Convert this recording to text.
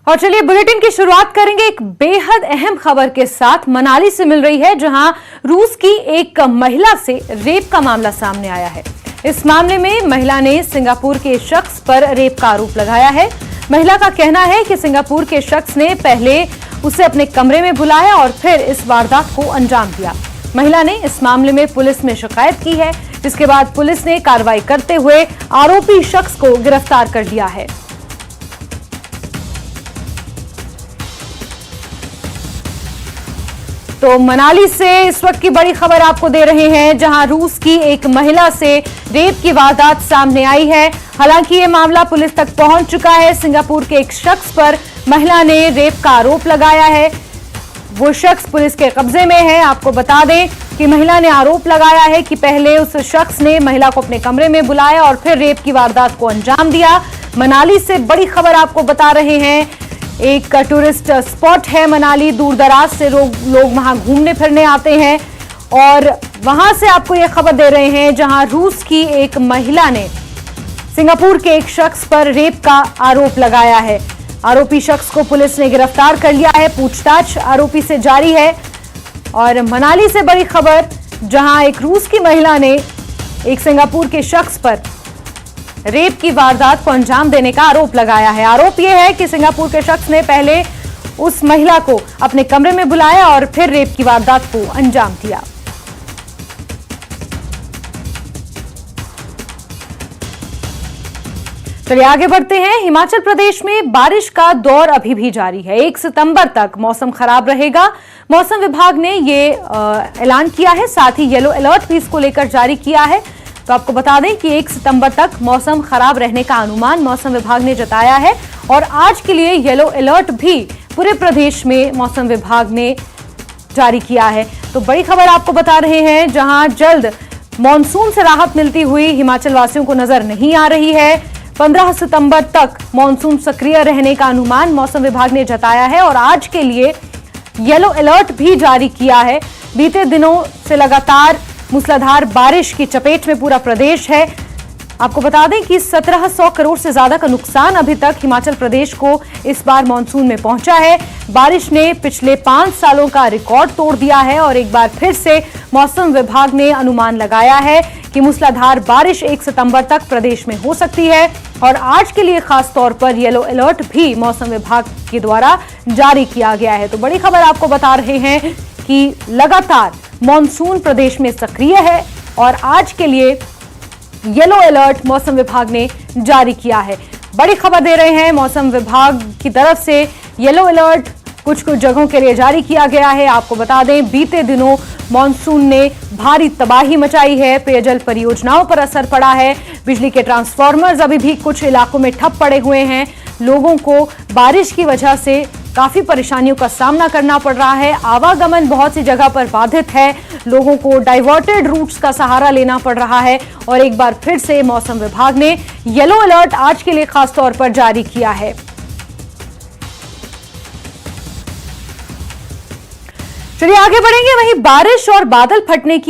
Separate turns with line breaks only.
और चलिए बुलेटिन की शुरुआत करेंगे एक बेहद अहम खबर के साथ। मनाली से मिल रही है, जहां रूस की एक महिला से रेप का मामला सामने आया है। इस मामले में महिला ने सिंगापुर के शख्स पर रेप का आरोप लगाया है। महिला का कहना है कि सिंगापुर के शख्स ने पहले उसे अपने कमरे में बुलाया और फिर इस वारदात को अंजाम दिया। महिला ने इस मामले में पुलिस में शिकायत की है, जिसके बाद पुलिस ने कार्रवाई करते हुए आरोपी शख्स को गिरफ्तार कर लिया है। तो मनाली से इस वक्त की बड़ी खबर आपको दे रहे हैं, जहां रूस की एक महिला से रेप की वारदात सामने आई है। हालांकि ये मामला पुलिस तक पहुंच चुका है। सिंगापुर के एक शख्स पर महिला ने रेप का आरोप लगाया है। वो शख्स पुलिस के कब्जे में है। आपको बता दें कि महिला ने आरोप लगाया है कि पहले उस शख्स ने महिला को अपने कमरे में बुलाया और फिर रेप की वारदात को अंजाम दिया। मनाली से बड़ी खबर आपको बता रहे हैं। एक टूरिस्ट स्पॉट है मनाली, दूर दराज से लोग वहां घूमने फिरने आते हैं और वहां से आपको यह खबर दे रहे हैं, जहां रूस की एक महिला ने सिंगापुर के एक शख्स पर रेप का आरोप लगाया है। आरोपी शख्स को पुलिस ने गिरफ्तार कर लिया है। पूछताछ आरोपी से जारी है। और मनाली से बड़ी खबर, जहां एक रूस की महिला ने एक सिंगापुर के शख्स पर रेप की वारदात को अंजाम देने का आरोप लगाया है। आरोप यह है कि सिंगापुर के शख्स ने पहले उस महिला को अपने कमरे में बुलाया और फिर रेप की वारदात को अंजाम दिया। चलिए आगे बढ़ते हैं। हिमाचल प्रदेश में बारिश का दौर अभी भी जारी है। 1 सितंबर तक मौसम खराब रहेगा। मौसम विभाग ने ये ऐलान किया है, साथ ही येलो अलर्ट भी इसको लेकर जारी किया है। तो आपको बता दें कि 1 सितंबर तक मौसम खराब रहने का अनुमान मौसम विभाग ने जताया है और आज के लिए येलो अलर्ट भी पूरे प्रदेश में मौसम विभाग ने जारी किया है। तो बड़ी खबर आपको बता रहे हैं, जहां जल्द मॉनसून से राहत मिलती हुई हिमाचल वासियों को नजर नहीं आ रही है। 15 सितंबर तक मॉनसून सक्रिय रहने का अनुमान मौसम विभाग ने जताया है और आज के लिए येलो अलर्ट भी जारी किया है। बीते दिनों से लगातार मूसलाधार बारिश की चपेट में पूरा प्रदेश है। आपको बता दें कि 1700 करोड़ से ज्यादा का नुकसान अभी तक हिमाचल प्रदेश को इस बार मॉनसून में पहुंचा है। बारिश ने पिछले 5 सालों का रिकॉर्ड तोड़ दिया है और एक बार फिर से मौसम विभाग ने अनुमान लगाया है कि मूसलाधार बारिश 1 सितंबर तक प्रदेश में हो सकती है और आज के लिए खास तौर पर येलो अलर्ट भी मौसम विभाग के द्वारा जारी किया गया है। तो बड़ी खबर आपको बता रहे हैं कि लगातार मॉनसून प्रदेश में सक्रिय है और आज के लिए येलो अलर्ट मौसम विभाग ने जारी किया है। बड़ी खबर दे रहे हैं, मौसम विभाग की तरफ से येलो अलर्ट कुछ जगहों के लिए जारी किया गया है। आपको बता दें, बीते दिनों मॉनसून ने भारी तबाही मचाई है। पेयजल परियोजनाओं पर असर पड़ा है। बिजली के ट्रांसफार्मर्स अभी भी कुछ इलाकों में ठप पड़े हुए हैं। लोगों को बारिश की वजह से काफी परेशानियों का सामना करना पड़ रहा है। आवागमन बहुत सी जगह पर बाधित है। लोगों को डाइवर्टेड रूट्स का सहारा लेना पड़ रहा है और एक बार फिर से मौसम विभाग ने येलो अलर्ट आज के लिए खास तौर पर जारी किया है। चलिए आगे बढ़ेंगे। वहीं बारिश और बादल फटने की